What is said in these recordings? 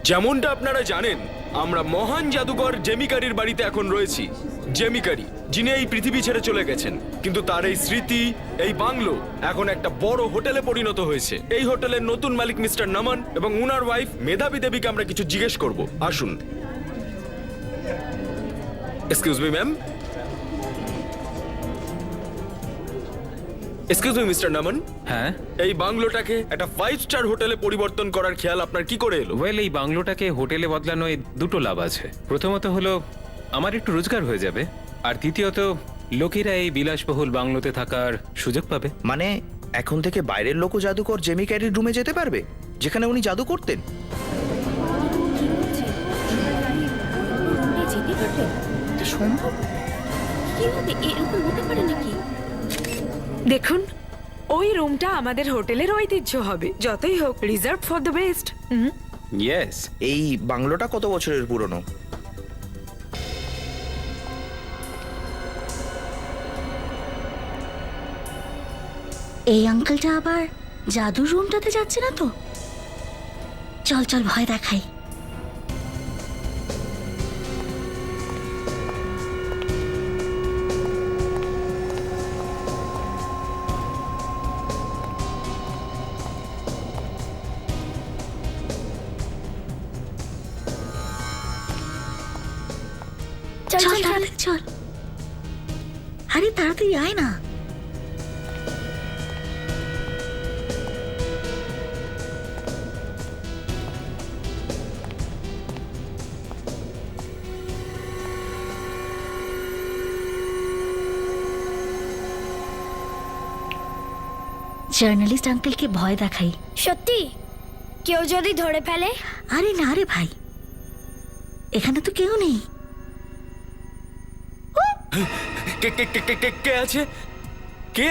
যেমনটা আপনারা জানেন, আমরা মহান জাদুকর জেমিকারির বাড়িতে এখন রয়েছি। জেমিকারি, যিনি এই পৃথিবী ছেড়ে চলে গেছেন, কিন্তু তার এই স্মৃতি, এই বাংলো এখন একটা বড় হোটেলে পরিণত হয়েছে। এই হোটেলের নতুন মালিক মিস্টার নমন এবং উনার ওয়াইফ মেধাবী দেবীকে আমরা কিছু জিজ্ঞেস করব। আসুন। Excuse me ma'am. Excuse me mister Naman. হ্যাঁ, এই বাংলোটাকে একটা 5 স্টার হোটেলে পরিবর্তন করার খেয়াল আপনার কি করে এলো? ওয়েল, এই বাংলোটাকে হোটেলে বদলানোয় দুটো লাভ আছে। প্রথমত হলো আমার একটু রোজগার হয়ে যাবে, আর দ্বিতীয়ত লোকেরা এই বিলাসবহুল বাংলোতে থাকার সুযোগ পাবে। মানে এখন থেকে বাইরের লোকও জাদুকর জেমি ক্যারির রুমে যেতে পারবে, যেখানে উনি জাদু করতেন? দেখুন, ওই রুমটা আমাদের হোটেলের ঐতিহ্য হবে। যতই হোক, reserve for the best. Yes. এই বাংলোটা কত বছরের পুরনো? এই আঙ্কেলটা আবার জাদুর রুমটাতে যাচ্ছে না তো? চল চল, ভয় দেখাই। চল চল তাড়াতাড়ি চল। আরে তাড়াতাড়ি আয় না। জার্নালিস্ট আঙ্কেলকে ভয় দেখাই। সত্যি? কেউ যদি ধরে ফেলে? আরে না রে ভাই, এখানে তো কেউ নেই। কে কে কে কে কে কে আছে? কে?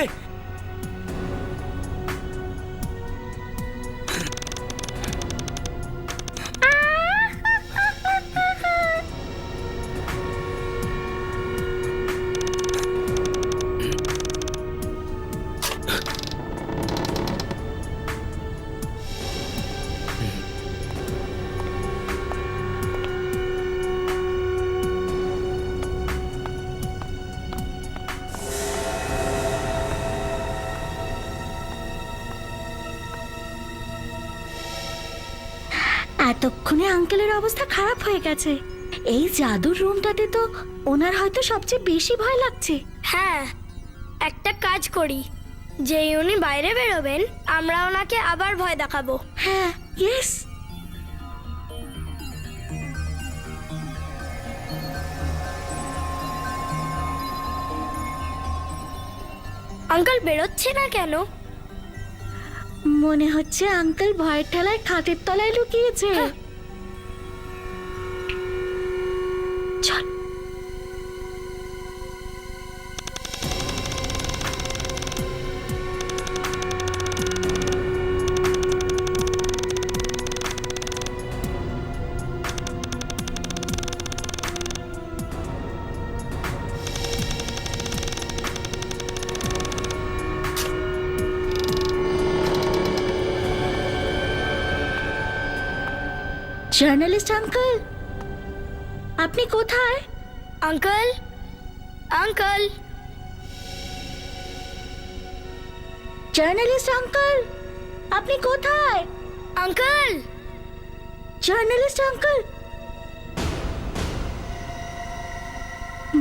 এতক্ষণে আঙ্কেলের অবস্থা খারাপ হয়ে গেছে। এই জাদুর রুমটাতে তো ওনার হয়তো সবচেয়ে বেশি ভয় লাগছে। হ্যাঁ, একটা কাজ করি, যেই উনি বাইরে বেরোবেন আমরা ওনাকে আবার ভয় দেখাবো। হ্যাঁ, ইয়েস। আঙ্কেল বেরোচ্ছে না কেন? মনে হচ্ছে আঙ্কেল ভয়ের ঠেলায় খাটের তলায় লুকিয়েছে। চল। জার্নালিস্ট আঙ্কেল, আপনি কোথায়? আঙ্কেল, আঙ্কেল, জার্নালিস্ট আঙ্কেল, আপনি কোথায়? Uncle, journalist uncle.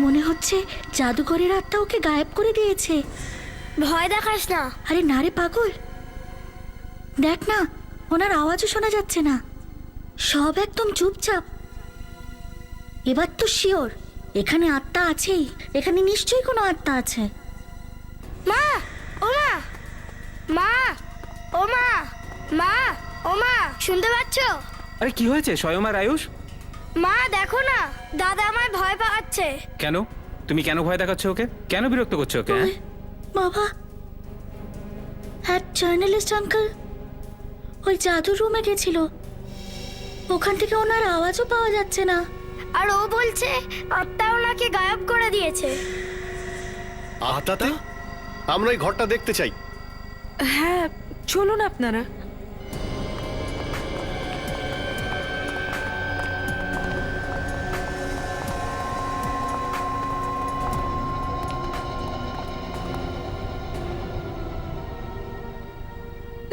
মনে হচ্ছে জাদুকরের আত্মা ওকে গায়েব করে দিয়েছে। ভয় দেখাস না। আরে না রে পাগল, দেখ না, ওনার আওয়াজও শোনা যাচ্ছে না। সব একদম চুপচাপ। এবার তো শিওর এখানে আত্মা আছেই। এখানে নিশ্চয়ই কোনো আত্মা আছে। মা, ও মা, মা, ও মা, মা, ও মা, শুনতে পাচ্ছ? আরে কি হয়েছে স্বয়মার আয়ুষ? মা দেখো না, দাদা আমায় ভয় পাচ্ছে। কেন? তুমি কেন ভয় দেখাচ্ছ ওকে? কেন বিরক্ত করছো ওকে? হ্যাঁ? বাবা, হ্যাঁ, জার্নালিস্ট আঙ্কেল ওই জাদুর রুমে গেছিল। ওখান থেকে ওনার আওয়াজও পাওয়া যাচ্ছে না। আর ও বলছে আত্মা ওনাকে গায়েব করে দিয়েছে। আত্মাটা? আমরা এই ঘরটা দেখতে চাই। হ্যাঁ, চলুন আপনারা।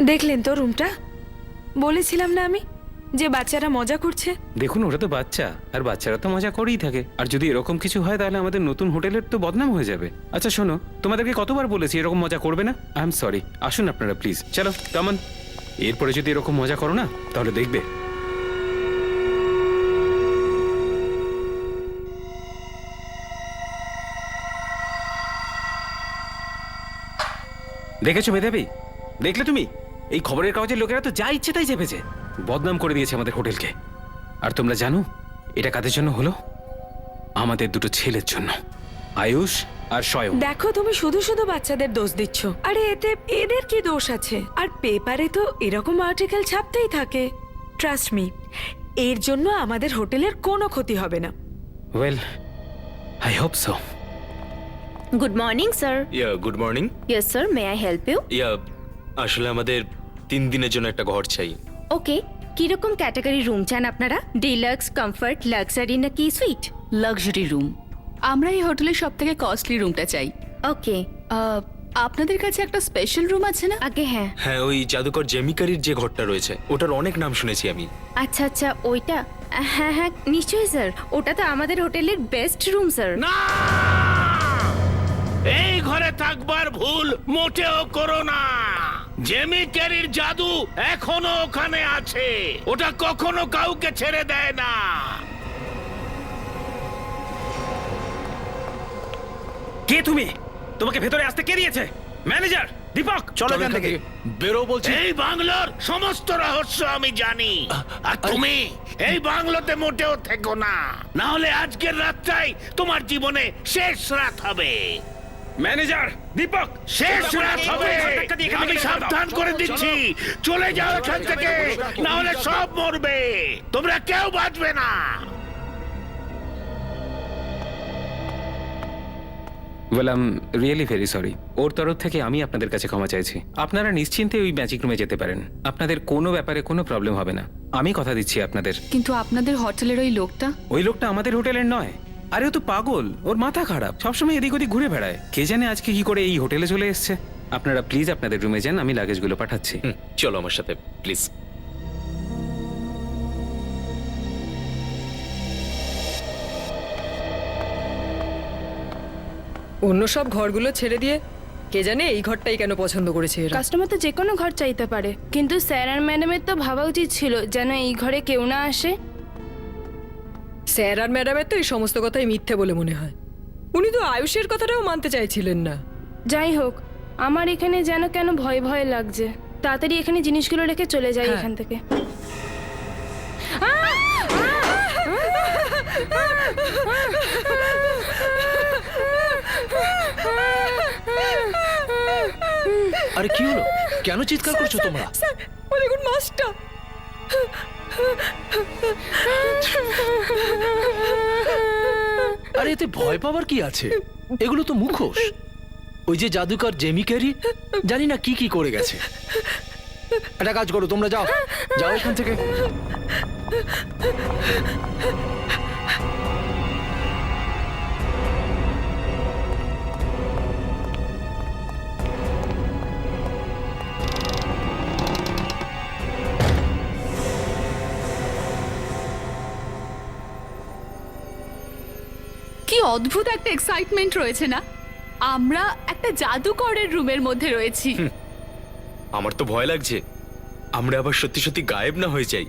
দেখলেন তো রুমটা? বলেছিলাম না আমি যে বাচ্চারা মজা করছে। দেখুন ওরা তো বাচ্চা, আর বাচ্চারা তো মজা করেই থাকে। আর যদি এরকম কিছু হয় তাহলে আমাদের নতুন হোটেলের তো বদনাম হয়ে যাবে। আচ্ছা শোনো, তোমাদেরকে কতবার বলেছি এরকম মজা করবে না? আই এম সরি, আসুন আপনারা প্লিজ। চলো কামান, এরপরে যদি এরকম মজা করো না তাহলে দেখবে। দেখেছো মেধাবী? দেখলে তুমি? এই খবরের কাগজের লোকেরা তো যা ইচ্ছে তাই চেপেছে, বদনাম করে দিয়েছে আমাদের হোটেলকে। আর তোমরা জানো এটা কাদের জন্য হলো? আমাদের দুটো ছেলের জন্য, আয়ুষ আর স্বয়ং। দেখো তুমি শুধু শুধু বাচ্চাদের দোষ দিচ্ছ। আরে এতে এদের কি দোষ আছে? আর পেপারে তো এরকম আর্টিকেল ছাপতেই থাকে। ট্রাস্ট মি, এর জন্য আমাদের হোটেলের কোনো ক্ষতি হবে না। Well, I hope so. Good morning sir. Good morning. Yes sir, may I help you? আসলে আমাদের 3 দিনের জন্য একটা ঘর চাই। ওকে, কিরকম ক্যাটাগরি রুম চান আপনারা? ডিলাক্স, কমফর্ট, লাক্সারি নাকি সুইট? Luxury room. আমরা এই হোটেলের সব থেকে কস্টলি রুমটা চাই। ওকে, আপনাদের কাছে একটা স্পেশাল রুম আছে না? আগে হ্যাঁ। হ্যাঁ, ওই জাদুকর জেমিকারির যে ঘরটা রয়েছে ওটার অনেক নাম শুনেছি আমি। আচ্ছা আচ্ছা, ওইটা? হ্যাঁ হ্যাঁ নিশ্চয়ই স্যার, ওটা তো আমাদের হোটেলের বেস্ট রুম স্যার। না, এই ঘরে থাকবার ভুল মোটেও করো না। জেমি ক্যারির জাদু এখনো ওখানে আছে, ওটা কখনো কাউকে ছেড়ে দেয় না। কে তুমি? তোমাকে ভেতরে আসতে কে দিয়েছে? ম্যানেজার দীপক, চলো এখান থেকে। বেরো বলছি। এই বাংলোর সমস্ত রহস্য আমি জানি, আর তুমি এই বাংলোতে মোটেও থেকো না, না হলে আজকের রাতটাই তোমার জীবনে শেষ রাত হবে। ম্যানেজার দীপক, শেষ রাত হবে, আমি সাবধান করে দিচ্ছি। চলে যাও এখান থেকে, না হলে সব মরবে, তোমরা কেউ বাঁচবে না। Well I am really very sorry. ওর তরফ থেকে আমি আপনাদের কাছে ক্ষমা চাইছি। আপনারা নিশ্চিন্তে ওই ম্যাজিক রুমে যেতে পারেন, আপনাদের কোনো ব্যাপারে কোনো প্রবলেম হবে না, আমি কথা দিচ্ছি আপনাদের। কিন্তু আপনাদের হোটেলের ওই লোকটা? ওই লোকটা আমাদের হোটেলের নয়। আরে ও তো পাগল, ওর মাথা খারাপ, সবসময় এদিক ওদিক ঘুরে বেড়ায়। কে জানে আজকে কি করে এই হোটেলে চলে এসছে। আপনারা প্লিজ আপনাদের রুমে যান, আমি লাগেজগুলো পাঠাচ্ছি। চলো আমার সাথে প্লিজ। অন্য সব ঘরগুলো ছেড়ে দিয়ে কে জানে এই ঘরটাই কেন পছন্দ করেছে এরা। কাস্টমার তো যে কোনো ঘর চাইতে পারে, কিন্তু স্যার আর ম্যাডামের তো ভাবা উচিত ছিল যেন এই ঘরে কেউ না আসে। স্যার আর ম্যাডামের তো এই সমস্ত কথাই মিথ্যে বলে মনে হয়। উনি তো আয়ুষের কথাটাও মানতে চাইছিলেন না। যাই হোক, আমার এখানে যেন কেন ভয় ভয় লাগছে। তাড়াতাড়ি এখানে জিনিসগুলো রেখে চলে যাই হ্যাঁ। এখান থেকে। আরে কি হলো? কেন চিৎকার করছো তোমরা? স্যার, ও দেখুন মাছটা। আরে এতে ভয় পাওয়ার কি আছে? এগুলো তো মুখোশ। ওই যে জাদুকর জেমি ক্যারি জানি না কি কি করে গেছে। একটা কাজ করো, তোমরা যাও যাও এখান থেকে। কি অদ্ভুত একটা এক্সাইটমেন্ট রয়েছে না? আমরা একটা জাদুকরের রুমের মধ্যে রয়েছি। আমার তো ভয় লাগছে, আমরা আবার সত্যি সত্যি গায়েব না হয়ে যাই।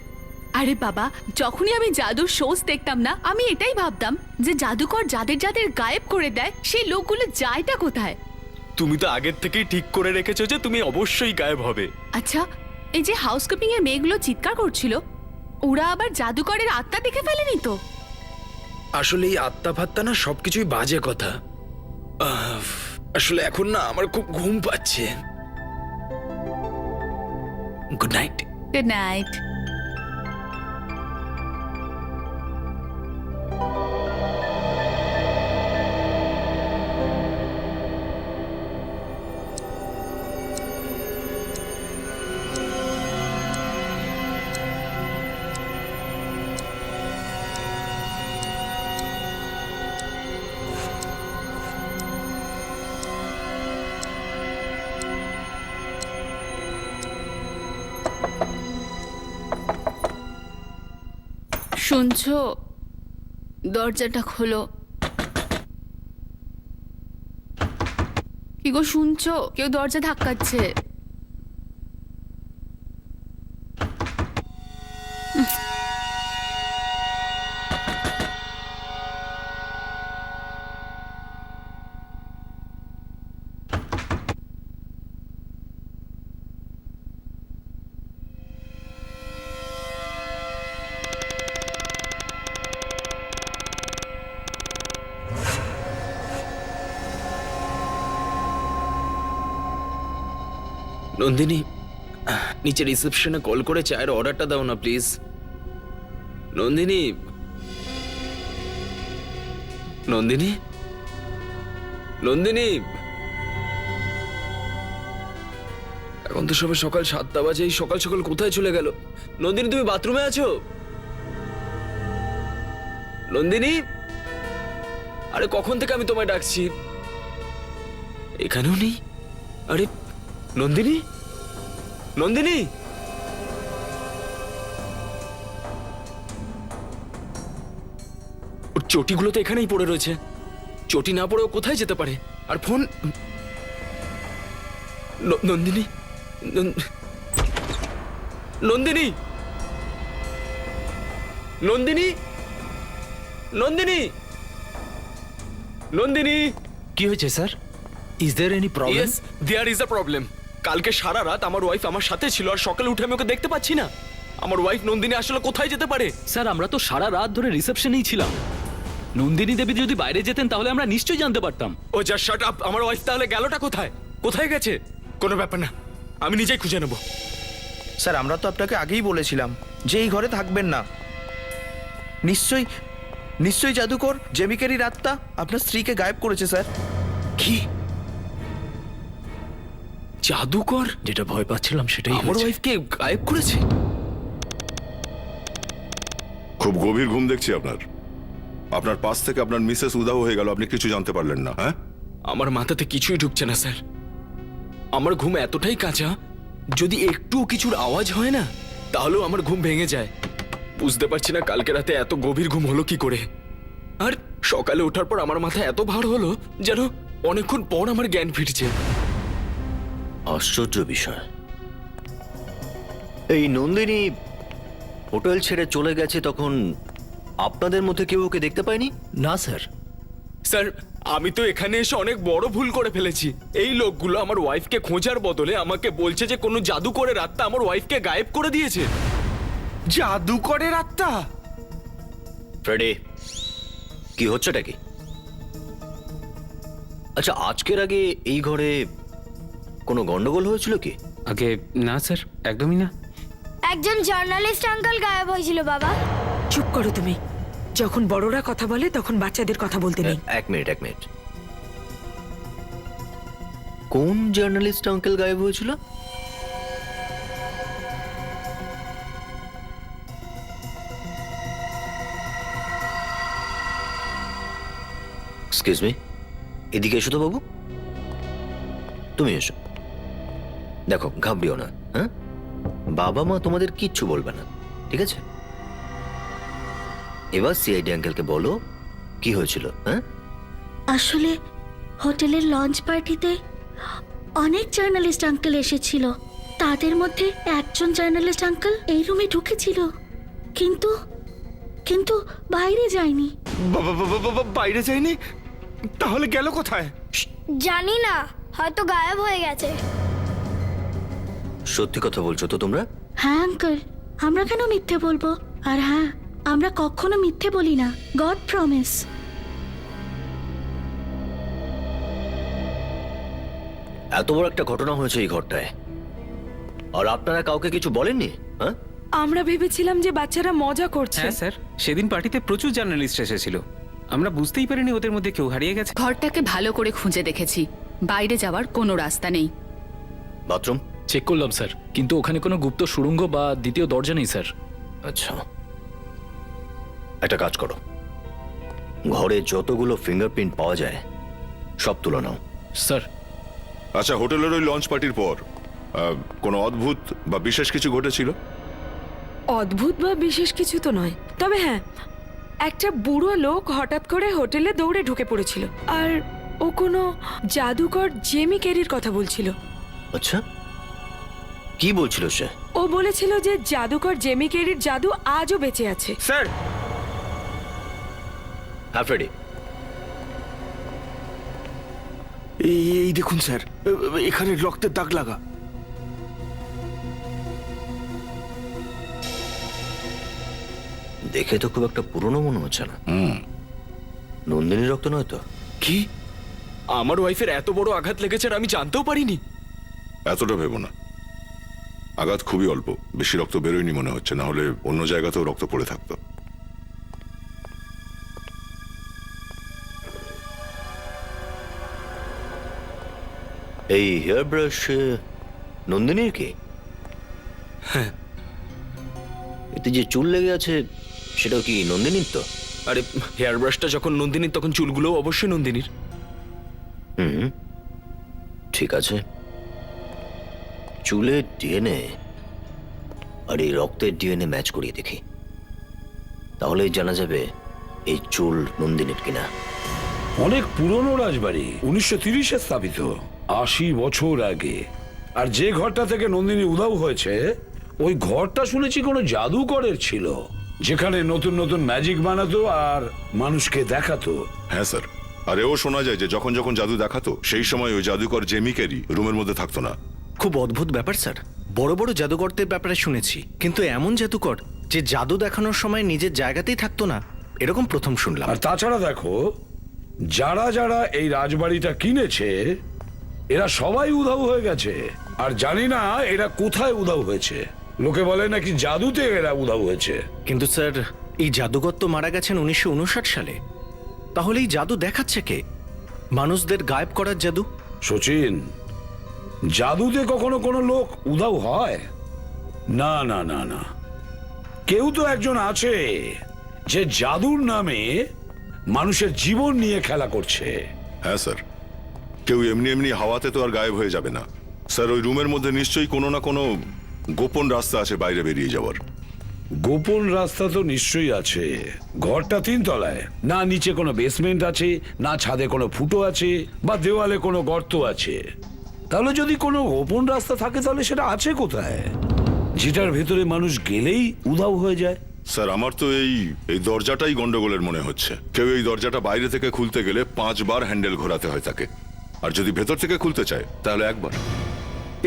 আরে বাবা, যখনই আমি জাদুর শোজ দেখতাম না, আমি এটাই ভাবতাম যে জাদুকর যাদের যাদের গায়েব করে দেয় সেই লোকগুলো যায়টা কোথায়। তুমি তো আগের থেকেই ঠিক করে রেখেছো যে তুমি অবশ্যই গায়েব হবে। আচ্ছা, এই যে হাউসকিপিং এর মেয়েগুলো চিৎকার করছিল, ওরা আবার জাদুকরের আত্মা দেখে ফেলেনি তো? আসলে এই আত্মা ফাত্তা না সবকিছুই বাজে কথা। আসলে এখন না আমার খুব ঘুম পাচ্ছে। Good night. Good night. শুনছো? দরজাটা খোলো। কি গো শুনছো? কেউ দরজা ধাক্কাচ্ছে। নন্দিনী, নিচে রিসেপশনে কল করে চায়ের অর্ডারটা দাও না প্লিজ। নন্দিনী, নন্দিনী, নন্দিনী, এখন তো সবে সকাল 7টা বাজে, এই সকাল সকাল কোথায় চলে গেল? নন্দিনী, তুমি বাথরুমে আছো? নন্দিনী, আরে কখন থেকে আমি তোমায় ডাকছি, এখানেও নেই। আরে নন্দিনী, নন্দিনী, ওর চটিগুলো তো এখানেই পড়ে রয়েছে। চটি না পড়েও কোথায় যেতে পারে? আর ফোন, নন্দিনী, নন্দিনী, নন্দিনী, নন্দিনী, নন্দিনী। কি হয়েছে sir? Is there any problem? Yes, there is a problem. কালকে সারা রাত আমার ওয়াইফ আমার সাথে ছিল, আর সকালে উঠে আমি ওকে দেখতে পাচ্ছি না। আমার ওয়াইফ নন্দিনী আসলে কোথায় যেতে পারে? স্যার আমরা তো সারা রাত ধরে রিসেপশনেই ছিলাম। নন্দিনী দেবী যদি বাইরে যেতেন তাহলে আমরা নিশ্চয়ই জানতে পারতাম। ও যা শাট আপ! আমার ওয়াইফ তাহলে গেলটা কোথায়? কোথায় গেছে? কোনো ব্যাপার না, আমি নিজেই খুঁজে নেব। স্যার আমরা তো আপনাকে আগেই বলেছিলাম যে এই ঘরে থাকবেন না। নিশ্চয়ই নিশ্চয়ই জাদুকর জেমিকারির আত্মা আপনার স্ত্রীকে গায়েব করেছে স্যার। কি জাদুকর? যেটা ভয় পাচ্ছিলাম সেটাই আমার ওয়াইফকে গায়েব করেছে? খুব গভীর ঘুম দেখছি আপনার। আপনার পাশ থেকে আপনার মিসেস উধাও হয়ে গেল, আপনি কিছু জানতে পারলেন না? হ্যাঁ, আমার মাথাতে কিছুই ঢুকছে না স্যার। আমার ঘুম এতটাই কাঁচা, যদি একটুও কিছুর আওয়াজ হয় না তাহলেও আমার ঘুম ভেঙে যায়। বুঝতে পারছি না কালকে রাতে এত গভীর ঘুম হলো কি করে। আর সকালে ওঠার পর আমার মাথা এত ভার হলো যেন অনেকক্ষণ পর আমার জ্ঞান ফিরছে। আশ্চর্য বিষয়। এই নন্দিনী হোটেল ছেড়ে চলে গেছে, তখন আপনাদের মধ্যে কেউ ওকে দেখতে পায়নি? না স্যার। স্যার আমি তো এখানে এসে অনেক বড় ভুল করে ফেলেছি। এই লোকগুলো আমার ওয়াইফকে খোঁজার বদলে আমাকে বলছে যে কোনো জাদুকরের আত্মা আমার ওয়াইফকে গায়েব করে দিয়েছে। জাদুকরের আত্মা? ফ্রেডি, কি হচ্ছেটা কি? আচ্ছা, আজকের আগে এই ঘরে কোনো গন্ডগোল হয়েছিল কি? আগে না স্যার, একদমই না। একজন জার্নালিস্ট আঙ্কেল গায়েব হয়েছিল বাবা। চুপ করো তুমি। যখন বড়রা কথা বলে তখন বাচ্চাদের কথা বলতে নেই। এক মিনিট। কোন জার্নালিস্ট আঙ্কেল গায়েব হয়েছিল? এক্সকিউজ মি, এদিকে এসো তো বাবু। তুমি এসো। দেখো, ঘাবড়িও না, হ্যাঁ? বাবা মা তোমাদের কিচ্ছু বলবে না, ঠিক আছে? এবার সিআইডি আঙ্কেলকে বলো কি হয়েছিল। হ্যাঁ, আসলে হোটেলের লঞ্চ পার্টিতে অনেক জার্নালিস্ট আঙ্কেল এসেছিল। তাদের মধ্যে একজন জার্নালিস্ট আঙ্কেল এই রুমে ঢুকেছিল, কিন্তু কিন্তু বাইরে যায়নি। বাইরে যায়নি? তাহলে গেল কোথায়? জানি না, হয়তো গায়েব হয়ে গেছে। সত্যি কথা বলছো তো তোমরা? হ্যাঁ আঙ্কেল, আমরা কেন মিথ্যে বলবো? আর হ্যাঁ, আমরা কখনো মিথ্যে বলি না, গড প্রমিস। এত বড় একটা ঘটনা হয়েছে এই ঘরটায়, আর আপনারা কাউকে কিছু বলেননি? হ্যাঁ, আমরা ভেবেছিলাম যে বাচ্চারা মজা করছে। হ্যাঁ স্যার, সেদিন পার্টিতে প্রচুর জার্নালিস্ট এসেছিল। আমরা বুঝতেই পারিনি ওদের মধ্যে কেউ হারিয়ে গেছে। ঘরটাকে ভালো করে খুঁজে দেখেছি, বাইরে যাওয়ার কোনো রাস্তা নেই। বাথরুম চেক করলাম স্যার, কিন্তু ওখানে কোনো গুপ্ত সুড়ঙ্গ বা দ্বিতীয় দরজা নেই স্যার। আচ্ছা, একটা কাজ করো, ঘরে যতগুলো ফিঙ্গারপ্রিন্ট পাওয়া যায় সব তুলে নাও। স্যার। আচ্ছা, হোটেলের ওই লঞ্চ পার্টির পর কোনো অদ্ভুত বা বিশেষ কিছু ঘটেছিল? অদ্ভুত বা বিশেষ কিছু তো নয়, তবে হ্যাঁ, একটা বুড়ো লোক হঠাৎ করে হোটেলে দৌড়ে ঢুকে পড়েছিল আর ও কোনো জাদুকর জেমি ক্যারির কথা বলছিল। আচ্ছা, কি বলছিল সে? ও বলেছিল যে জাদুকর জেমি ক্যারির জাদু আজও বেঁচে আছে। স্যার, হ্যাঁ ফ্রেডি, এই দেখুন স্যার, এখানে রক্তের দাগ লাগা। দেখে তো খুব একটা পুরনো মনে হচ্ছে না। নন্দিনী রক্ত নয় তো? কি? আমার ওয়াইফের এত বড় আঘাত লেগেছে আর আমি জানতেও পারিনি। এতটা ভেবো না, আঘাত খুবই অল্প, বেশি রক্ত বেরোয়নি মনে হচ্ছে, না হলে অন্য জায়গাতেও রক্ত পড়ে থাকতো। এই হেয়ার ব্রাশ নন্দিনীর কি? হ্যাঁ। এতে যে চুল লেগে আছে সেটাও কি নন্দিনীর তো? আরে হেয়ার ব্রাশটা যখন নন্দিনীর তখন চুলগুলো অবশ্যই নন্দিনীর। হুম, ঠিক আছে। চুলের ডিএনএ আর এই রক্তের ডিএনএ ম্যাচ করিয়ে দেখি, তাহলেই জানা যাবে এই চুল নন্দিনীর কিনা। অনেক পুরনো রাজবাড়ি, 1930-এ স্থাপিত, 80 বছর আগে। আর যে ঘরটা থেকে নন্দিনী উধাও হয়েছে ওই ঘরটা শুনেছি কোনো জাদুকরের ছিল, যেখানে নতুন নতুন ম্যাজিক বানাতো আর মানুষকে দেখাতো। হ্যাঁ স্যার, আর এও শোনা যায় যে যখন যখন জাদু দেখাতো সেই সময় ওই জাদুকর জেমি ক্যারি রুমের মধ্যে থাকতো না। খুব অদ্ভুত ব্যাপার স্যার। বড় বড় জাদুকরদের ব্যাপারে শুনেছি, কিন্তু এমন জাদুকর যে জাদু দেখানোর সময় নিজের জায়গাতেই থাকতো না, এরকম প্রথম শুনলাম। আর তাছাড়া দেখো, যারা যারা এই রাজবাড়িটা কিনেছে এরা সবাই উধাও হয়ে গেছে, আর জানি না এরা কোথায় উধাও হয়েছে। লোকে বলে নাকি জাদুতে এরা উধাও হয়েছে। কিন্তু স্যার, এই জাদুকর তো মারা গেছেন 1959 সালে। তাহলে এই জাদু দেখাচ্ছে কে? মানুষদের গায়েব করার জাদু? সচিন, জাদুতে কখনো কোনো লোক উধাও হয়? না না না না, কেউ তো একজন আছে যে জাদুর নামে মানুষের জীবন নিয়ে খেলা করছে। হ্যাঁ স্যার, কেউ এমনি এমনি হাওয়াতে তো আর গায়েব হয়ে যাবে না স্যার। ওই রুমের মধ্যে নিশ্চয়ই কোনো না কোনো গোপন রাস্তা আছে বাইরে বেরিয়ে যাওয়ার। গোপন রাস্তা তো নিশ্চয়ই আছে। ঘরটা 3 তলায়, না নিচে কোনো বেসমেন্ট আছে, না ছাদে কোনো ফুটো আছে, বা দেওয়ালে কোনো গর্ত আছে। তাহলে যদি কোনো গোপন রাস্তা থাকে তাহলে সেটা আছে কোথায়, যেটার ভেতরে মানুষ গেলেই উধাও হয়ে যায়? স্যার, আমার তো এই দরজাটাই গন্ডগোলের মনে হচ্ছে। কেউ এই দরজাটা বাইরে থেকে খুলতে গেলে 5 বার হ্যান্ডেল ঘোরাতে হয় তাকে, আর যদি ভেতর থেকে খুলতে চায় তাহলে একবার।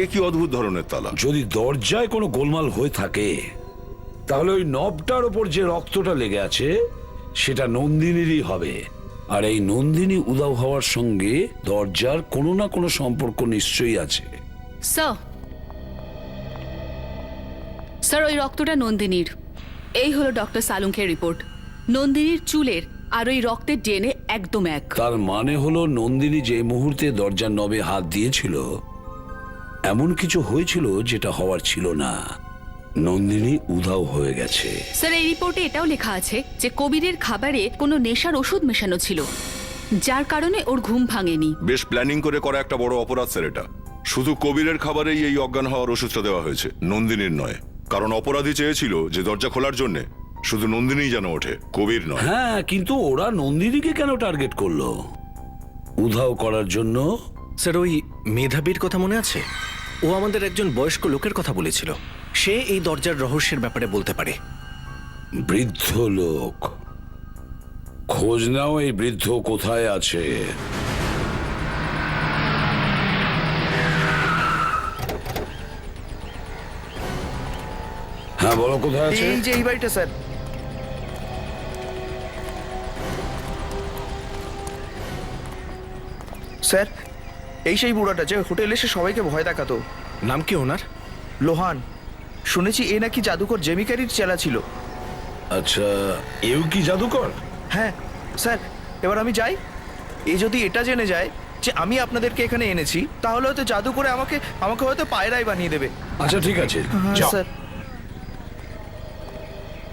এ কি অদ্ভুত ধরনের তালা! যদি দরজায় কোনো গোলমাল হয়ে থাকে তাহলে ওই নবটার ওপর যে রক্তটা লেগে আছে সেটা নন্দিনীরই হবে, আর এই নন্দিনী উধাও হওয়ার সঙ্গে দরজার কোনো না কোনো সম্পর্ক নিশ্চয়ই আছে। স্যার, ওই রক্তটা নন্দিনীর। এই হলো ডক্টর সালুঙ্কের রিপোর্ট। নন্দিনীর চুলের আর ওই রক্তের ডিএনএ একদম এক। তার মানে হলো নন্দিনী যে মুহূর্তে দরজার নবে হাত দিয়েছিল এমন কিছু হয়েছিল যেটা হওয়ার ছিল না। নন্দিনী উধাও হয়ে গেছে। স্যার, এই রিপোর্টে এটাও লেখা আছে যে কবিরের খাবারে কোনো নেশার ওষুধ মেশানো ছিল, যার কারণে ওর ঘুম ভাঙেনি। বেশ প্ল্যানিং করে করা একটা বড় অপরাধ স্যার এটা। শুধু কবিরের খাবারেই এই অজ্ঞান হওয়ার ওষুধটা দেওয়া হয়েছে, নন্দিনীর নয়। কারণ অপরাধী চেয়েছিল যে দরজা খোলার জন্য শুধু নন্দিনীই যেন ওঠে, কবির নয়। হ্যাঁ, কিন্তু ওরা নন্দিনীকে কেন টার্গেট করলো উধাও করার জন্য? স্যার, ওই মেধাবীর কথা মনে আছে? ও আমাদের একজন বয়স্ক লোকের কথা বলেছিল, সে এই দরজার রহস্যের ব্যাপারে বলতে পারে। বৃদ্ধ লোক, খোঁজ নাও এই বৃদ্ধ কোথায় আছে। হ্যাঁ বলো, কোথায় আছে? এই যে এই বাড়িটা স্যার। স্যার, এই সেই বুড়াটা যে হোটেলে এসে সবাইকে ভয় দেখাতো। নাম কি ওনার? লোহান। শুনেছি এ নাকি জাদুকর জেমি ক্যারির চেলা ছিল। আচ্ছা, এও কি জাদুকর? হ্যাঁ স্যার, এবার আমি যাই। এ যদি এটা জেনে যায় যে আমি আপনাদেরকে এখানে এনেছি, তাহলে হয়তো জাদু করে আমাকে হয়তো পায়রাই বানিয়ে দেবে। আচ্ছা ঠিক আছে, হ্যাঁ যাও। স্যার।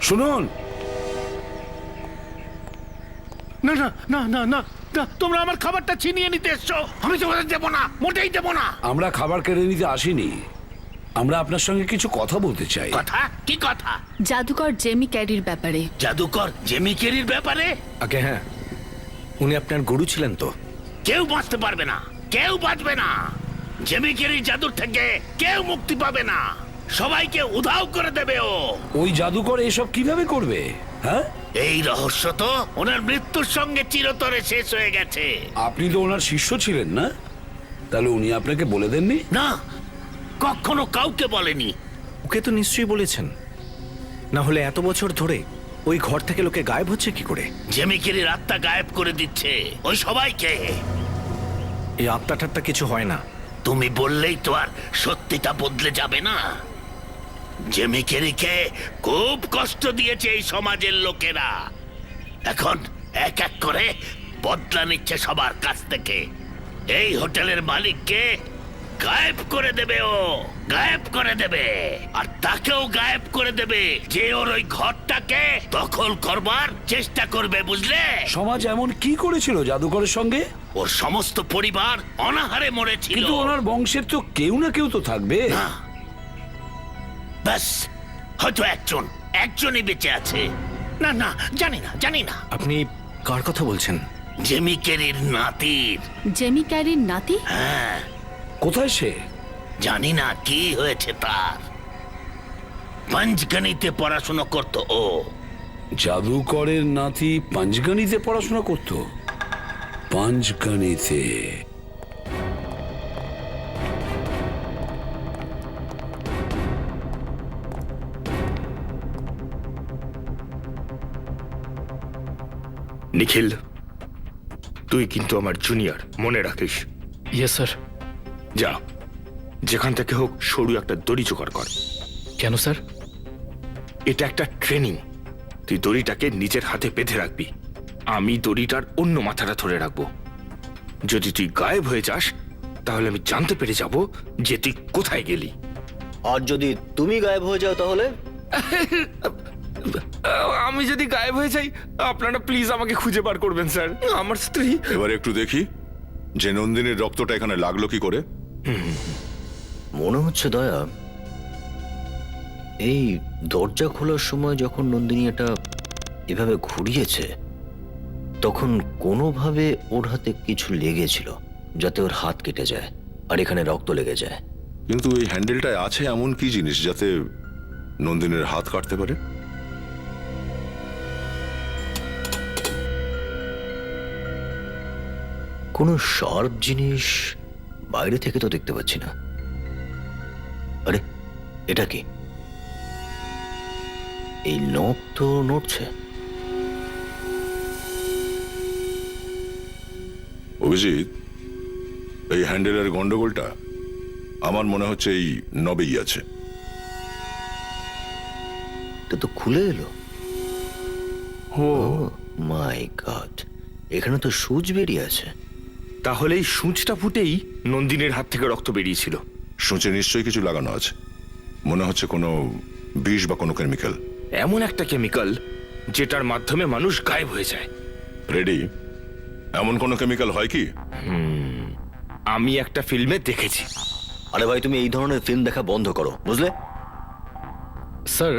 শুনুন, না না না না না না, তোমরা আমার খাবারটা ছিনিয়ে নিতে এসছো। আমি তোমাদের দেবো না, মোটেই দেবো না। আমরা খাবার কেড়ে নিতে আসিনি, আমরা আপনার সঙ্গে কিছু কথা বলতে চাই। কথা কি কথা? জাদুকর জেমি ক্যারির ব্যাপারে। জাদুকর জেমি কেরির ব্যাপারে? আগে হ্যাঁ, উনি আপনার গুরু ছিলেন তো? কেউ বাঁচতে পারবে না, কেউ বাঁচবে না। জেমি কেরির জাদুর থেকে কেউ মুক্তি পাবে না, সবাইকে উধাও করে দেবে ও। ওই জাদুকর এসব কিভাবে করবে? হ্যাঁ, এই রহস্য তো ওনার মৃত্যুর সঙ্গে চিরতরে শেষ হয়ে গেছে। আপনি তো ওনার শিষ্য ছিলেন না? তাহলে উনি আপনাকে বলে দেননি? না, কখনো কাউকে বলেনি। ওকে তো নিশ্চয়ই বলেছেন, না হলে এত বছর ধরে ওই ঘর থেকে লোকে গায়েব হচ্ছে কি করে? জেমি কেরির আত্মা গায়েব করে দিচ্ছে ওই সবাইকে। এই আত্মা ঠাট্টা কিছু হয় না। তুমি বললেই তো আর সত্যিটা বদলে যাবে না। জেমি কেরিকে খুব কষ্ট দিয়েছে এই সমাজের লোকেরা, এখন এক এক করে বদলা নিচ্ছে সবার কাছ থেকে। এই হোটেলের মালিককে গায়েব করে দেবে ও, গায়েব করে দেবে। আর তাকেও গায়েব করে দেবে যে ওর ওই ঘরটাকে দখল করবার চেষ্টা করবে, বুঝলে? সমাজ এমন কি করেছিল জাদুকরের সঙ্গে? ওর সমস্ত পরিবার অনাহারে মরেছিল। কিন্তু ওনার বংশের তো কেউ না কেউ তো থাকবে। না, ব্যাস হয়তো একজনই বেঁচে আছে। না না, জানি না। আপনি কার কথা বলছেন? জেমি কেরির নাতির। জেমি ক্যারির নাতি? হ্যাঁ। কোথায় সে? জানি না কি হয়েছে তার। পঞ্চগণিতে পড়াশোনা করতো ও। জাদুকরের নাতি পাঞ্চগণিতে পড়াশোনা করত? পাঞ্চগণিতে? নিখিল, তুই কিন্তু আমার জুনিয়র, মনে রাখিস। Yes sir. যা, যেখান থেকে হোক সরু একটা দড়ি জোগাড় কর। কেন স্যার? এটা একটা ট্রেনিং। তুই দড়িটাকে নিজের হাতে বেঁধে রাখবি, আমি দড়িটার অন্য মাথাটা ধরে রাখবো। যদি তুই গায়েব হয়ে যাস তাহলে আমি জানতে পেরে যাব যে তুই কোথায় গেলি। আর যদি তুমি গায়েব হয়ে যাও তাহলে? আমি যদি গায়েব হয়ে যাই আপনারা প্লিজ আমাকে খুঁজে বার করবেন স্যার, আমার স্ত্রী। এবার একটু দেখি যে নন্দিনীর রক্তটা এখানে লাগলো কি করে। মনে হচ্ছে দয়া, এই দরজা খোলার সময় যখন নন্দিনী এটা এভাবে ঘুরিয়েছে তখন কোনোভাবে ওর হাতে কিছু লেগেছিল যাতে ওর হাত কেটে যায় আর এখানে রক্ত লেগে যায়। কিন্তু এই হ্যান্ডেলটায় আছে এমন কি জিনিস যাতে নন্দিনীর হাত কাটতে পারে? কোনো শার্প জিনিস বাইরে থেকে তো দেখতে পাচ্ছি না। আরে এটা কি? এই নখ তো নড়ছে। অভিজিৎ, এই হ্যান্ডেলের গন্ডগোলটা আমার মনে হচ্ছে এই নবেই আছে। এটা তো খুলে এলো। ও মাই গড, এখানে তো সূচ বেরিয়ে আছে। তাহলে এই সূঁচটা ফুটেই নন্দিনীর হাত থেকে রক্ত বেরিয়েছিল। সূচে নিশ্চয়ই কিছু লাগানো আছে, মনে হচ্ছে কোনো বিষ বা কোনো কেমিক্যাল। এমন একটা কেমিক্যাল যেটার মাধ্যমে মানুষ গায়েব হয়ে যায়। রেডি, এমন কোনো কেমিক্যাল হয় কি? আমি একটা ফিল্মে দেখেছি। আরে ভাই, তুমি এই ধরনের ফিল্ম দেখা বন্ধ করো, বুঝলে? স্যার,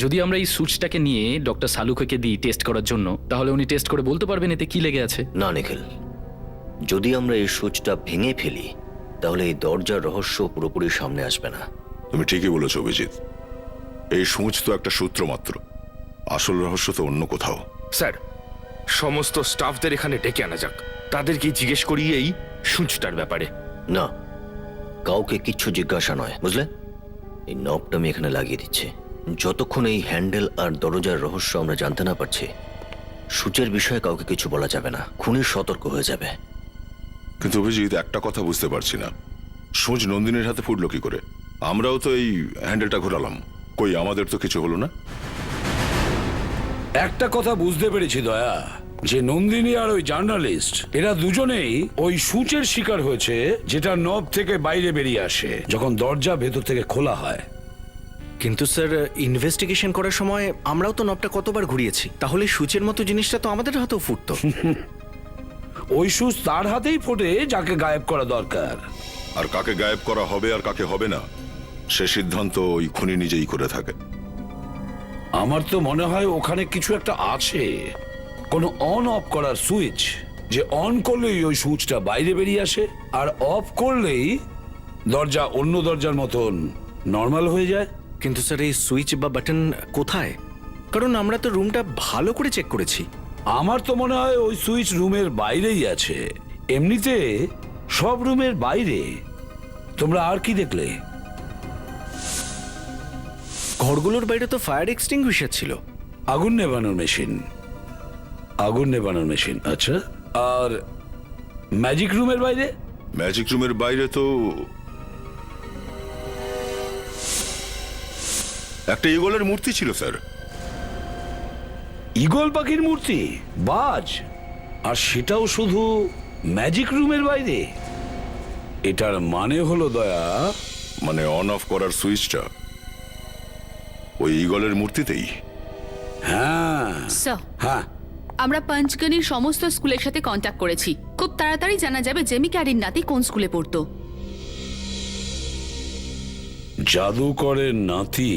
যদি আমরা এই সুচটাকে নিয়ে ডক্টর সালুকে দিই টেস্ট করার জন্য, তাহলে উনি টেস্ট করে বলতে পারবেন এতে কি লেগে আছে। না নিখিল, যদি আমরা এই সুচটা ভেঙে ফেলি তাহলে এই দরজার রহস্য পুরোপুরি সামনে আসবে না। তুমি ঠিকই বলেছো অভিজিৎ, এই সূচ তো একটা সূত্র মাত্র, আসল রহস্য তো অন্য কোথাও। স্যার, সমস্ত স্টাফদের এখানে ডেকে আনা যাক, তাদেরকে জিজ্ঞেস করি এই সূচটার ব্যাপারে। না, কাউকে কিচ্ছু জিজ্ঞাসা নয়, বুঝলে? এই নবটা আমি এখানে লাগিয়ে দিচ্ছি। যতক্ষণ এই হ্যান্ডেল আর দরজার রহস্য আমরা জানতে না পারছি, সূচের বিষয়ে কাউকে কিছু বলা যাবে না, খুনি সতর্ক হয়ে যাবে। কিন্তু অভিজিৎ, একটা কথা বুঝতে পারছি না, সূচ নন্দিনীর হাতে ফুটলো কি করে? আমরাও তো এই হ্যান্ডেলটা ঘোরালাম, কই আমাদের তো কিছু হলো না। একটা কথা বুঝতে পেরেছি দয়া, যে নন্দিনী আর ওই জার্নালিস্ট এরা দুজনেই ওই সূচের শিকার হয়েছে, যেটা নব থেকে বাইরে বেরিয়ে আসে যখন দরজা ভেতর থেকে খোলা হয়। কিন্তু স্যার, ইনভেস্টিগেশন করার সময় আমরাও তো নবটা কতবার ঘুরিয়েছি, তাহলে সূচের মতো জিনিসটা তো আমাদের হাতেও ফুটতো। ওই সূচ তার হাতেই ফোটে যাকে গায়েব করা দরকার। আর কাকে গায়েব করা হবে আর কাকে হবে না সে সিদ্ধান্ত ওই খুনি নিজেই করে থাকে। আমার তো মনে হয় ওখানে কিছু একটা আছে, কোনো অন অফ করার সুইচ, যে অন করলেই ওই সুইচটা বাইরে বেরিয়ে আসে, আর অফ করলেই দরজা অন্য দরজার মতন নর্মাল হয়ে যায়। কিন্তু স্যার এই সুইচ বা বাটন কোথায়? কারণ আমরা তো রুমটা ভালো করে চেক করেছি। আমার তো মনে হয় ওই সুইচ রুমের বাইরেই আছে। এমনিতে সব রুমের বাইরে। তোমরা আর কি দেখলে? ঘরগুলোর বাইরে তো ফায়ার এক্সটিংগুইশার ছিল। আগুন নেভানোর মেশিন। আগুন নেভানোর মেশিন, আচ্ছা। আর ম্যাজিক রুমের বাইরে? ম্যাজিক রুমের বাইরে তো একটা ইগলের মূর্তি ছিল স্যার। ঈগল পাখির মূর্তি? বাজ! আর সেটাও শুধু ম্যাজিক রুমের বাইরে? এটার মানে হলো দয়া, মানে অন অফ করার সুইচটা ওই ইগলের মূর্তিতেই। হ্যাঁ স্যার, হ্যাঁ, আমরা পঞ্চগনির সমস্ত স্কুলের সাথে কন্ট্যাক্ট করেছি। খুব তাড়াতাড়ি জানা যাবে জেমি ক্যারির নাতি কোন স্কুলে পড়তো। জাদুকরের নাতি,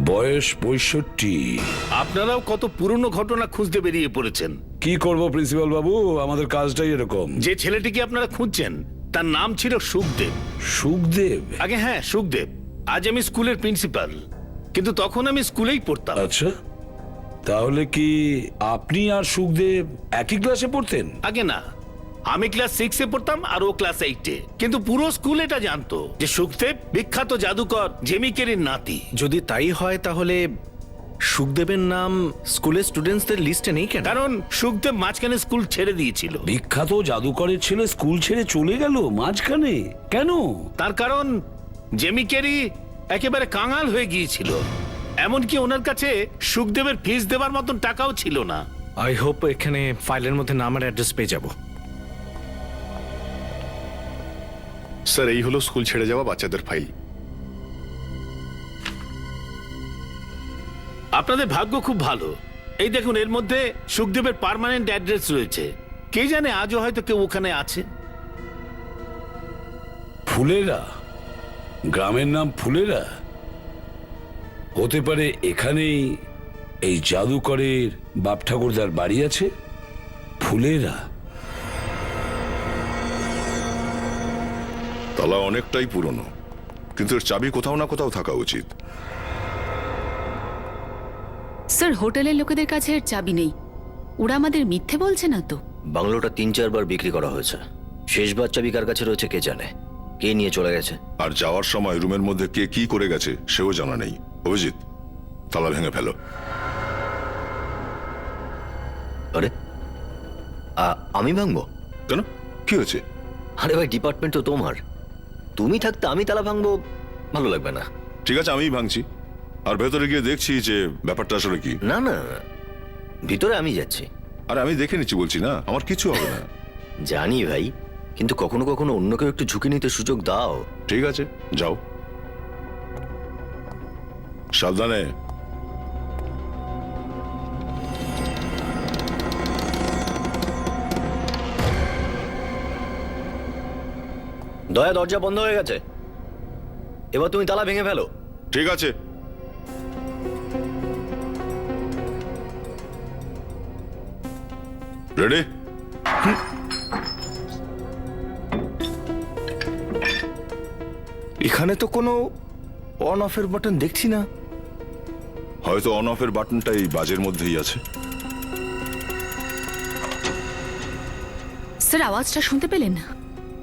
বয়স 65। আপনারাও কত পুরনো ঘটনা খুঁজতে বেরিয়ে পড়েছেন। কি করব প্রিন্সিপাল বাবু, আমাদের কাজটাই এরকম। যে ছেলেটিকে আপনারা খুঁজছেন তার নাম ছিল সুখদেব। সুখদেব? আগে হ্যাঁ, সুখদেব। আজ আমি স্কুলের প্রিন্সিপাল, কিন্তু তখন আমি স্কুলেই পড়তাম। আচ্ছা, তাহলে কি আপনি আর সুখদেব একই ক্লাসে পড়তেন? আগে না, আমি ক্লাস 6-এ পড়তাম আর ও ক্লাস 8-এ। কিন্তু পুরো স্কুল এটা জানতো যে সুখদেব বিখ্যাত জাদুকর জেমি ক্যারির নাতি। যদি তাই হয় তাহলে সুখদেবের নাম স্কুলের স্টুডেন্টসদের লিস্টে নেই কেন? কারণ সুখদেব মাঝখানে স্কুল ছেড়ে দিয়েছিল। বিখ্যাত জাদুকরের ছেলে স্কুল ছেড়ে চলে গেল মাঝখানে? কেন? তার কারণ জেমি ক্যারি একেবারে কাঙাল হয়ে গিয়েছিল। এমনকি ওনার কাছে সুখদেবের ফিস দেবার মতন টাকাও ছিল না। আই হোপ এখানে ফাইলের মধ্যে নাম আর অ্যাড্রেস পেয়ে যাব। স্যার, এই হলো স্কুল ছেড়ে যাওয়া বাচ্চাদের ফাইল। আপনাদের ভাগ্য খুব ভালো। এই দেখুন, এর মধ্যে সুখদেবের পার্মানেন্ট অ্যাড্রেস রয়েছে। কে জানে আজও হয়তো কেউ ওখানে আছে। ফুলেরা? গ্রামের নাম ফুলেরা? হতে পারে এখানেই এই জাদুকরের বাপ ঠাকুরদার বাড়ি আছে। ফুলেরা? তালা অনেকটাই পুরনো, কিন্তু এর চাবি কোথাও না কোথাও থাকা উচিত। স্যার, হোটেলের লোকেদের কাছে এর চাবি নেই। ওরা আমাদের মিথ্যে বলছে না তো? বাংলোটা 3-4 বার বিক্রি করা হয়েছে। শেষবার চাবি কার কাছে রয়েছে কে জানে। কে নিয়ে চলে গেছে? আর যাওয়ার সময় রুমের মধ্যে কে কি করে গেছে সেও জানা নেই। অভিজিৎ, তালা ভেঙে ফেলো। আরে আমি ভাঙবো কেন? কি হয়েছে? আরে ভাই, ডিপার্টমেন্ট তো তোমার। তুমি থাকতে আমি তালা ভাঙবো, ভালো লাগবে না। ঠিক আছে, আমিই ভাঙছি। আর ভেতরে গিয়ে দেখছি যে ব্যাপারটা আসলে কি। না না, ভিতরে আমি যাচ্ছি। আরে আমি দেখে নিচ্ছি বলছি না, আমার কিছু হবে না। জানি ভাই, কিন্তু কখনো কখনো অন্য কেউ একটু ঝুঁকি নিতে সুযোগ দাও। ঠিক আছে, যাও। সাবধানে। দয়া, দরজা বন্ধ হয়ে গেছে। এবার তুমি তালা ভেঙে ফেলো। ঠিক আছে। রেডি? এখানে তো কোনো অন অফের বাটন দেখছি না। হয়তো অন অফের বাটনটা এই বাজের মধ্যেই আছে। স্যার, আওয়াজটা শুনতে পেলেন না?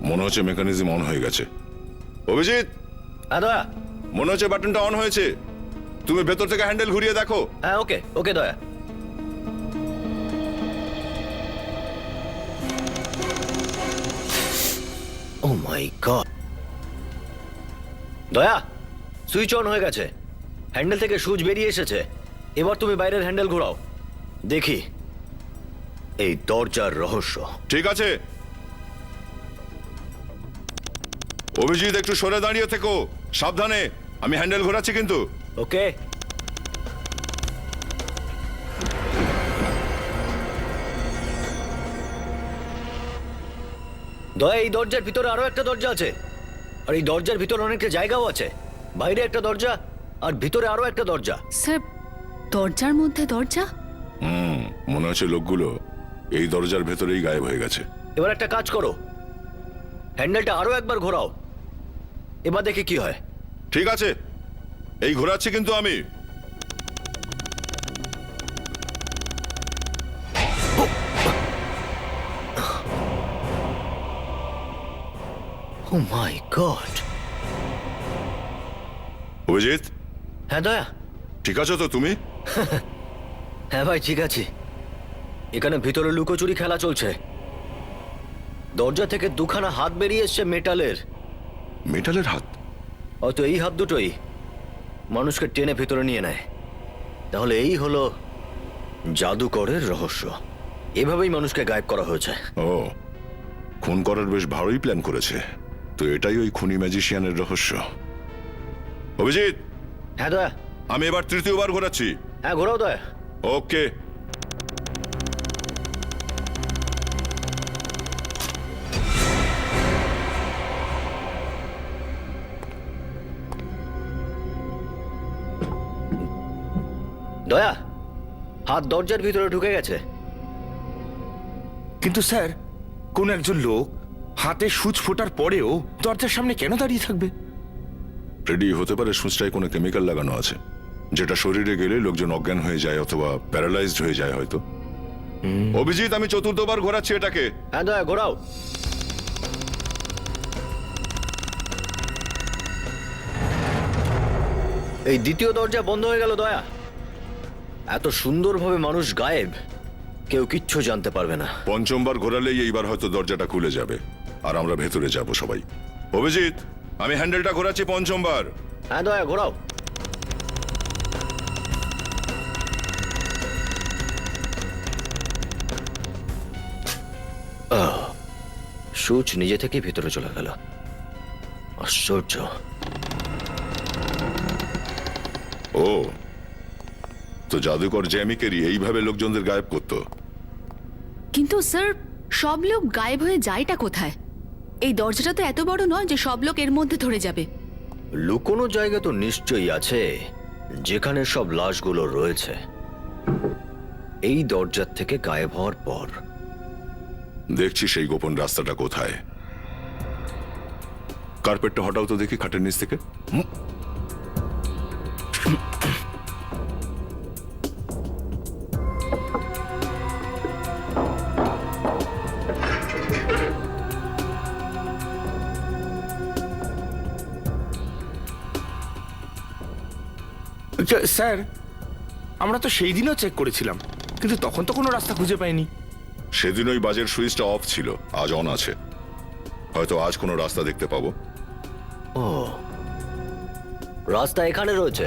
মনে হচ্ছে মেকানিজম অন হয়ে গেছে। অভিজিৎ, হ্যাঁ দয়া, মনে হচ্ছে বাটনটা অন হয়েছে। তুমি ভেতর থেকে হ্যান্ডেল ঘুরিয়ে দেখো। হ্যাঁ ওকে ওকে দয়া। ও মাই গড! দয়া, সুইচ অন হয়ে গেছে। হ্যান্ডেল থেকে সুইচ বেরিয়ে এসেছে। এবার তুমি বাইরের হ্যান্ডেল ঘোরাও, দেখি এই দরজার রহস্য। ঠিক আছে। অভিজিৎ, একটু সরে দাঁড়িয়ে থেকো। সাবধানে, আমি হ্যান্ডেল ঘোরাচ্ছি কিন্তু। ওকে। দয়া, এই দরজার ভিতরে আরো একটা দরজা আছে। আর এই দরজার ভিতরে অনেকটা জায়গাও আছে, বাইরে একটা দরজা আর ভিতরে আরো একটা দরজা। স্যার, দরজার মধ্যে দরজা? মনে হচ্ছে লোকগুলো এই দরজার ভেতরেই গায়েব হয়ে গেছে। এবার একটা কাজ করো, হ্যান্ডেলটা আরো একবার ঘোরাও, এবার দেখে কি হয়। ঠিক আছে, এই ঘোরাচ্ছি কিন্তু আমি। ও মাই গড! অভিজিৎ, হ্যাঁ দয়া। ঠিক আছো তো তুমি? হ্যাঁ ভাই, ঠিক আছে। এখানে ভিতরে লুকোচুরি খেলা চলছে। দরজা থেকে দুখানা হাত বেরিয়ে এসছে মেটালের। মেটালের হাত? হয়তো এই হাত দুটোই মানুষকে টেনে ভেতরে নিয়ে নেয়। তাহলে এই হলো জাদুকরের রহস্য। এভাবেই মানুষকে গায়েব করা হয়েছে। ও, খুন করার বেশ ভালোই প্ল্যান করেছে। তো এটাই ওই খুনি ম্যাজিশিয়ানের রহস্য। অভিজিৎ। হ্যাঁ দয়া। আমি এবার তৃতীয়বার ঘোরাচ্ছি। হ্যাঁ, ঘোরাও দয়া। ওকে। দয়া, হাত দরজার ভিতরে ঢুকে গেছে। কিন্তু স্যার, কোন একজন লোক হাতে সূচ ফোটার পরেও দরজার সামনে কেন দাঁড়িয়ে থাকবে? রেডি হতে পারে সূচটায় কোনো কেমিক্যাল লাগানো আছে, যেটা শরীরে গেলে লোকজন অজ্ঞান হয়ে যায় অথবা প্যারালাইজড হয়ে যায় হয়তো। অভিজিৎ, আমি চতুর্থবার ঘোরাচ্ছি এটাকে। হ্যাঁ দয়া, ঘোরাও। এই দ্বিতীয় দরজা বন্ধ হয়ে গেল দয়া। এত সুন্দরভাবে মানুষ গায়েব, কেউ কিচ্ছু জানতে পারবে না। পঞ্চমবার ঘোরালেই এইবার হয়তো দরজাটা খুলে যাবে আর আমরা ভেতরে যাব সবাই। অভিজিৎ, আমি হ্যান্ডেলটা ঘোরাচ্ছি পঞ্চমবার। হ্যাঁ দয়া, ঘোরাও। সুচ নিজে থেকে ভিতরে চলে গেল। আশ্চর্য। ও, তো জাদুকর জ্যামিকেরই এইভাবে লোকজনদের গায়েব করতো। কিন্তু স্যার, সব লোক গায়েব হয়ে যায়টা কোথায়? এই দরজাটা তো এত বড় নয় যে সব লোক এর মধ্যে ধরে যাবে। লুকোনো জায়গা তো নিশ্চয়ই আছে, যেখানে সব লাশগুলো রয়েছে। এই দরজার থেকে গায়েব হওয়ার পর দেখছি সেই গোপন রাস্তাটা কোথায়। কার্পেটটা হটাও তো দেখি খাটের নিচ থেকে। স্যার, আমরা তো সেই দিনও চেক করেছিলাম, কিন্তু তখন তো কোনো রাস্তা খুঁজে পাইনি। সেদিন ওই বাজের সুইচটা অফ ছিল, আজ অন আছে। হয়তো আজ কোনো রাস্তা দেখতে পাবো। ও, রাস্তা এখানে রয়েছে।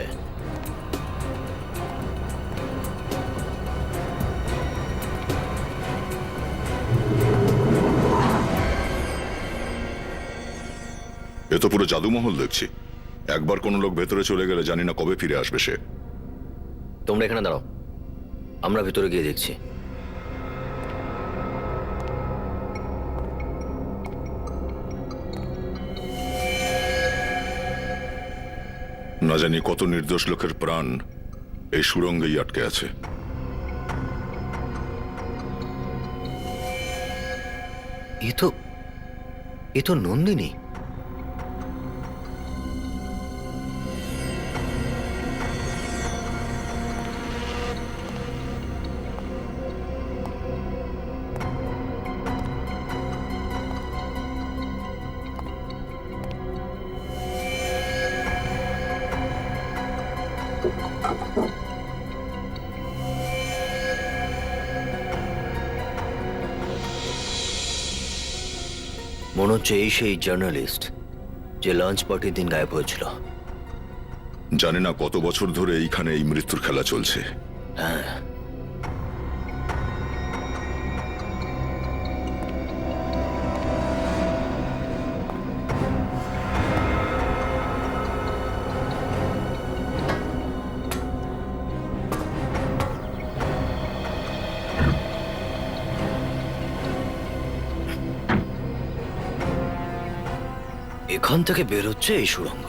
এ তো পুরো জাদুমহল দেখছি। একবার কোনো লোক ভেতরে চলে গেলে জানি না কবে ফিরে আসবে সে। তোমরা এখানে দাঁড়াও, আমরা ভেতরে গিয়ে দেখছি। না জানি কত নির্দোষ লোকের প্রাণ এই সুড়ঙ্গেই আটকে আছে। এ তো নন্দিনী। মনে হচ্ছে এই সেই জার্নালিস্ট যে লাঞ্চ পার্টির দিন গায়েব হয়েছিল। জানি না কত বছর ধরে এইখানে এই মৃত্যুর খেলা চলছে। হ্যাঁ, এখান থেকে বের হচ্ছে এই সুড়ঙ্গ।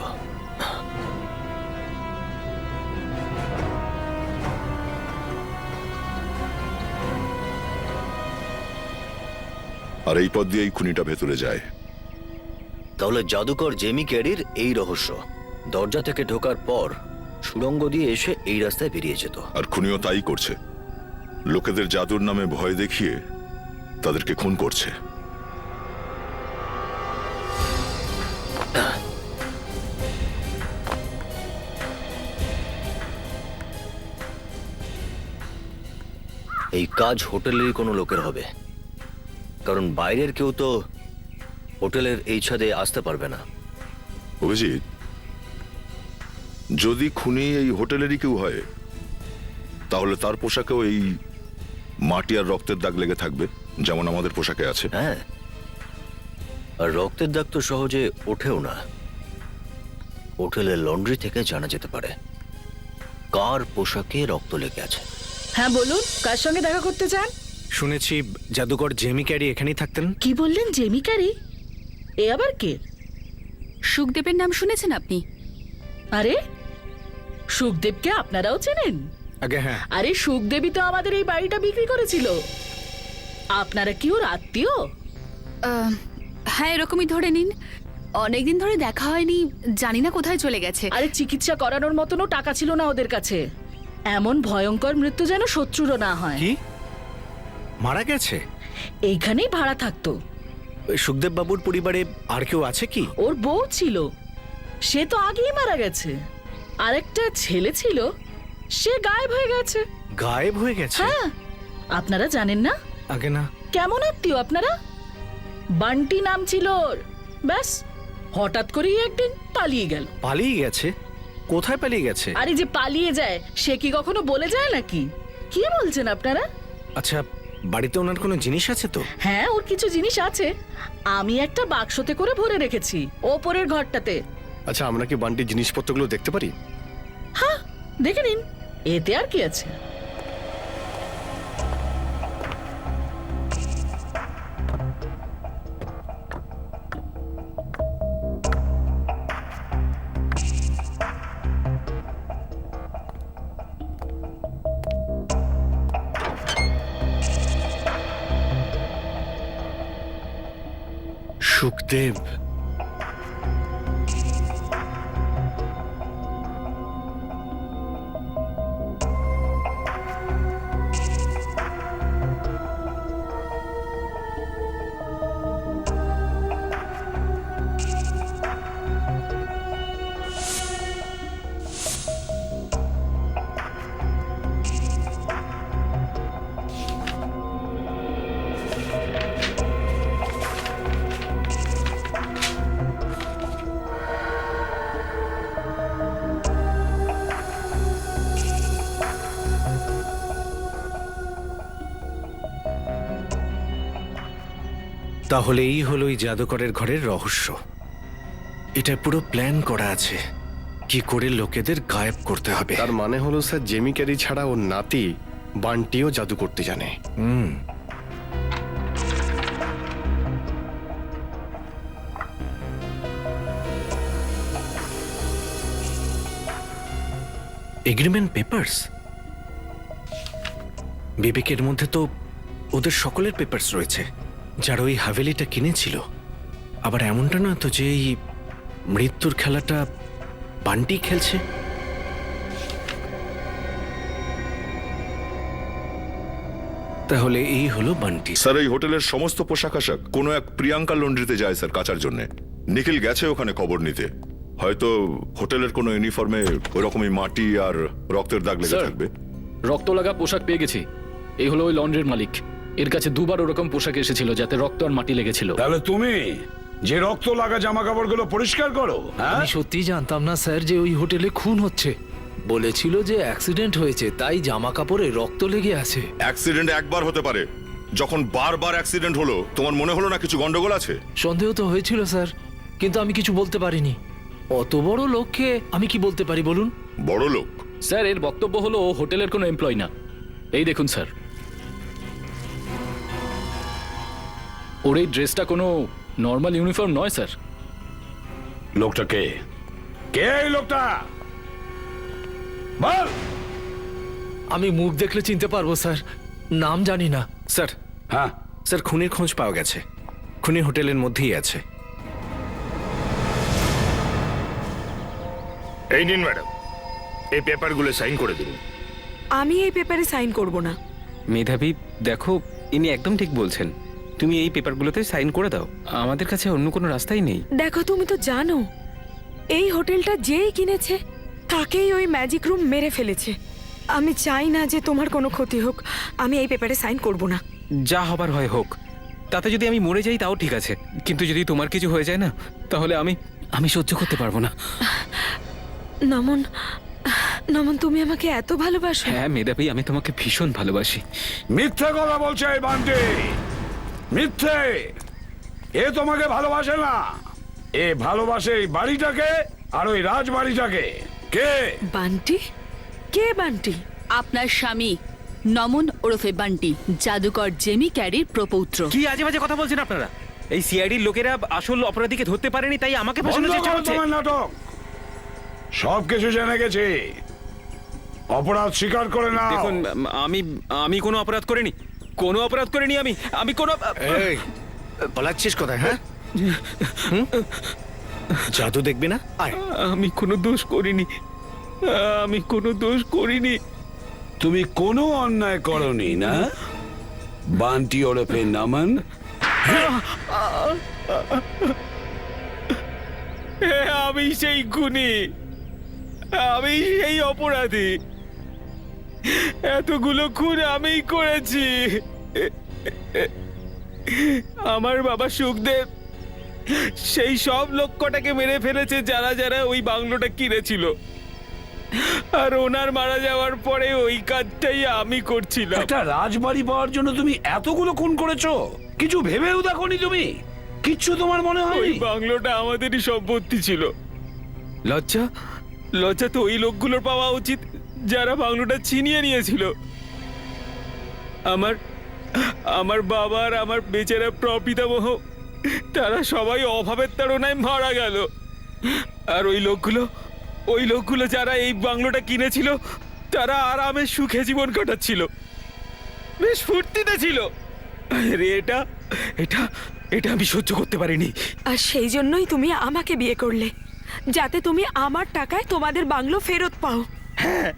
আর এই পথ দিয়ে এই খুনিটা ভেতরে যায়। তাহলে জাদুকর জেমি ক্যারির এই রহস্য, দরজা থেকে ঢোকার পর সুড়ঙ্গ দিয়ে এসে এই রাস্তায় বেরিয়ে যেত। আর খুনিও তাই করছে, লোকেদের জাদুর নামে ভয় দেখিয়ে তাদেরকে খুন করছে। এই কাজ হোটেলেরই কোনো লোকের হবে, কারণ বাইরের কেউ তো হোটেলের এই ছাদে আসতে পারবে না। অভিজিৎ, যদি খুনি এই হোটেলেরই কেউ হয়, তাহলে তার পোশাকেও এই মাটি আর রক্তের দাগ লেগে থাকবে, যেমন আমাদের পোশাকে আছে। হ্যাঁ, আর রক্তের দাগ তো সহজে ওঠেও না। হোটেলের লন্ড্রি থেকে জানা যেতে পারে কার পোশাকে রক্ত লেগে আছে। হ্যাঁ বলুন, কার সঙ্গে দেখা করতে চান? শুনেছি জাদুকর জেমি ক্যারি এখানেই থাকতেন। কি বললেন, জেমি ক্যারি? এ আবার কে? সুখদেবের নাম শুনেছেন আপনি? আরে সুখদেবকে আপনারাও চেনেন? আগে হ্যাঁ। আরে সুখদেবী তো আমাদের এই বাড়িটা বিক্রি করেছিল। আপনারা কি ওর আত্মীয়? হ্যাঁ, এরকমই ধরে নিন। অনেকদিন ধরে দেখা হয়নি, জানি না কোথায় চলে গেছে। আরে চিকিৎসা করানোর মতনও টাকা ছিল না ওদের কাছে। এমন ভয়ঙ্কর মৃত্যু যেন শত্রুরও না হয়। কি মারা গেছে? এইখানেই ভাড়া থাকতো। সুখদেব বাবুর পরিবারে আর কেউ আছে কি? ওর বউ ছিল, সে তো আগেই মারা গেছে। আরেকটা ছেলে ছিল, সে গায়েব হয়ে গেছে। গায়েব হয়ে গেছে? হ্যাঁ, আপনারা জানেন না? আগে না। কেমন আত্মীয় আপনারা? বান্টি নাম ছিল ওর। ব্যাস, হঠাৎ করেই একদিন পালিয়ে গেল। পালিয়ে গেছে? কোথায় পালিয়ে গেছে? আরে যে পালিয়ে যায় সে কি কখনো বলে যায় নাকি? কি বলছেন আপনারা? আচ্ছা, বাড়িতে ওনার কোনো জিনিস আছে তো? হ্যাঁ, ওর কিছু জিনিস আছে। আমি একটা বাক্সতে করে ভরে রেখেছি ওপরের ঘরটাতে। আচ্ছা, আমরা কি বান্টির জিনিসপত্রগুলো দেখতে পারি? হ্যাঁ, দেখে নিন, এতে আর কি আছে। সুখদেব, তাহলে এই হলো এই জাদুকরের ঘরের রহস্য। এটা পুরো প্ল্যান করা আছে, কি করে লোকেদের গায়েব করতে হবে। তার মানে হলো স্যার, জেমি ক্যারি ছাড়া ওর নাতি বান্টিও জাদু করতে জানে। Agreement papers? বিবেকের মধ্যে তো ওদের সকলের পেপারস রয়েছে, যারা ওই হাভেলিটা কিনেছিল। আবার এমনটা না তো যে এই মৃত্যুর খেলাটা বান্টি খেলছে? তাহলে এই হলো বান্টি। স্যার, এই হোটেলের সমস্ত পোশাক আশাক কোনো এক প্রিয়াঙ্কা লন্ড্রিতে যায় স্যার, কাচার জন্য। নিখিল গেছে ওখানে খবর নিতে। হয়তো হোটেলের কোনো ইউনিফর্মে ওরকমই মাটি আর রক্তের দাগ লেগে থাকবে। রক্ত লাগা পোশাক পেয়ে গেছি। এই হলো ওই লন্ড্রির মালিক। এর কাছে দুবার ওরকম পোশাক এসেছিল যাতে রক্ত আর মাটি লেগেছিল। তাহলে তুমি যে রক্ত লাগা জামা কাপড়গুলো পরিষ্কার করো? আমি সত্যি জানতাম না স্যার যে ওই হোটেলে খুন হচ্ছে। বলেছিল যে অ্যাক্সিডেন্ট হয়েছে, তাই জামা কাপড়ে রক্ত লেগে আছে। অ্যাক্সিডেন্ট একবার হতে পারে, যখন বারবার অ্যাক্সিডেন্ট হলো তোমার মনে হলো না কিছু গন্ডগোল আছে? সন্দেহ তো হয়েছিল স্যার, কিন্তু আমি কিছু বলতে পারিনি। অত বড় লোককে আমি কি বলতে পারি বলুন? বড় লোক? স্যার, এর বক্তব্য হলো ও হোটেলের কোনো এমপ্লয় না। এই দেখুন স্যার, ওর এই ড্রেসটা কোনো নর্মাল ইউনিফর্ম নয় স্যার। লোকটা কে? কে এই লোকটা? বল। আমি মুখ দেখলে চিনতে পারবো স্যার, নাম জানি না। স্যার, হ্যাঁ স্যার খুনির খোঁজ পাওয়া গেছে, খুনি হোটেলের মধ্যেই আছে। এই নিন ম্যাডাম, এই পেপারগুলো সাইন করে দিন। আমি এই পেপারে সাইন করব না। মেধাবী, দেখো ইনি একদম ঠিক বলছেন। তুমি এই পেপারগুলোতে সাইন করে দাও, আমাদের কাছে অন্য কোনো রাস্তাই নেই। দেখো, তুমি তো জানো এই হোটেলটা যেই কিনেছে তাকেই ওই ম্যাজিক রুম মেরে ফেলেছে। আমি চাই না যে তোমার কোনো ক্ষতি হোক। আমি এই পেপারে সাইন করব না। যা হবার হয় হোক, তাতে যদি আমি মরে যাই তাও ঠিক আছে, কিন্তু যদি তোমার কিছু হয়ে যায় না, তাহলে আমি সহ্য করতে পারবো না। নমন, নমন, তুমি আমাকে এত ভালোবাসো? হ্যাঁ মেধাবী, আমি তোমাকে ভীষণ ভালোবাসি। মিথ্যে কথা বলছে এই বান্টি, মিথ্যে। এ তোমাকে ভালোবাসে না, এ ভালোবাসে এই বাড়িটাকে আর ওই রাজবাড়িটাকে। কে বান্টি? কে বান্টি? আপনার স্বামী নমন ওরফে বান্টি, জাদুকর জেমি ক্যারির প্রপৌত্র। কি আজে বাজে কথা বলছেন আপনারা? এই সিআইডির লোকেরা আসল অপরাধীকে ধরতে পারেনি, তাই আমাকে ফাঁসানোর বন্ধ চেষ্টা করো করছে। তোমার নাটক, সব কিছু জেনে গেছি, অপরাধ স্বীকার করে নাও। দেখুন, আমি কোনো অপরাধ করিনি, কোনো অপরাধ করিনি আমি কোনো। এই পালাচ্ছিস কোথায়? হ্যাঁ, জাদু দেখবি না? আয়। আমি কোনো দোষ করিনি, আমি কোনো দোষ করিনি। তুমি কোনো অন্যায় করনি না বান্টি ওরফে নমন? আমি সেই খুনি, আমি সেই অপরাধী। এতগুলো খুন আমিই করেছি। আমার বাবা সুখদেব সেই সব লোকটাকে মেরে ফেলেছে যারা যারা ওই বাংলোটা কিনেছিল, আর ওনার মারা যাওয়ার পরে ওই কাজটাই আমি করছিলাম। একটা রাজবাড়ি পাওয়ার জন্য তুমি এতগুলো খুন করেছো? কিছু ভেবেও দেখোনি তুমি? কিচ্ছু তোমার মনে হয়? ওই বাংলোটা আমাদেরই সম্পত্তি ছিল। লজ্জা তো ওই লোকগুলোর পাওয়া উচিত যারা বাংলোটা ছিনিয়ে নিয়েছিল। আমার বাবার, আমার বেচারা প্রপিতামহ, তারা সবাই অভাবের তাড়নায় মারা গেল। আর ওই লোকগুলো যারা এই বাংলোটা কিনেছিল, তারা আরামে সুখে জীবন কাটাচ্ছিল, বেশ ফুর্তিতে ছিল। আরে এটা আমি সহ্য করতে পারিনি। আর সেই জন্যই তুমি আমাকে বিয়ে করলে, যাতে তুমি আমার টাকায় তোমাদের বাংলো ফেরত পাও। হ্যাঁ,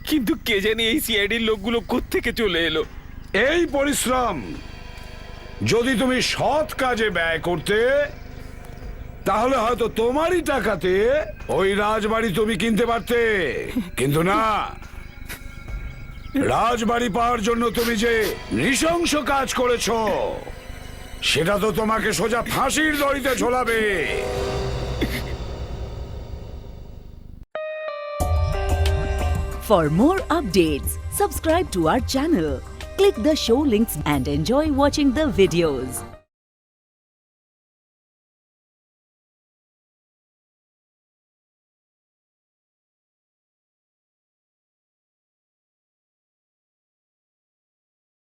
কিন্তু কে জানি এই সিআইডির লোকগুলো কোত্থেকে চলে এলো। এই পরিশ্রম যদি তুমি সৎ কাজে ব্যয় করতে, তাহলে হয়তো তোমারই টাকাতে ওই রাজবাড়ি তুমি কিনতে পারতে, কিন্তু না। রাজবাড়ি পাওয়ার জন্য তুমি যে নৃশংস কাজ করেছো, সেটা তো তোমাকে সোজা ফাঁসির দড়িতে ঝোলাবে। For more updates, subscribe to our channel, click the show links and enjoy watching the videos.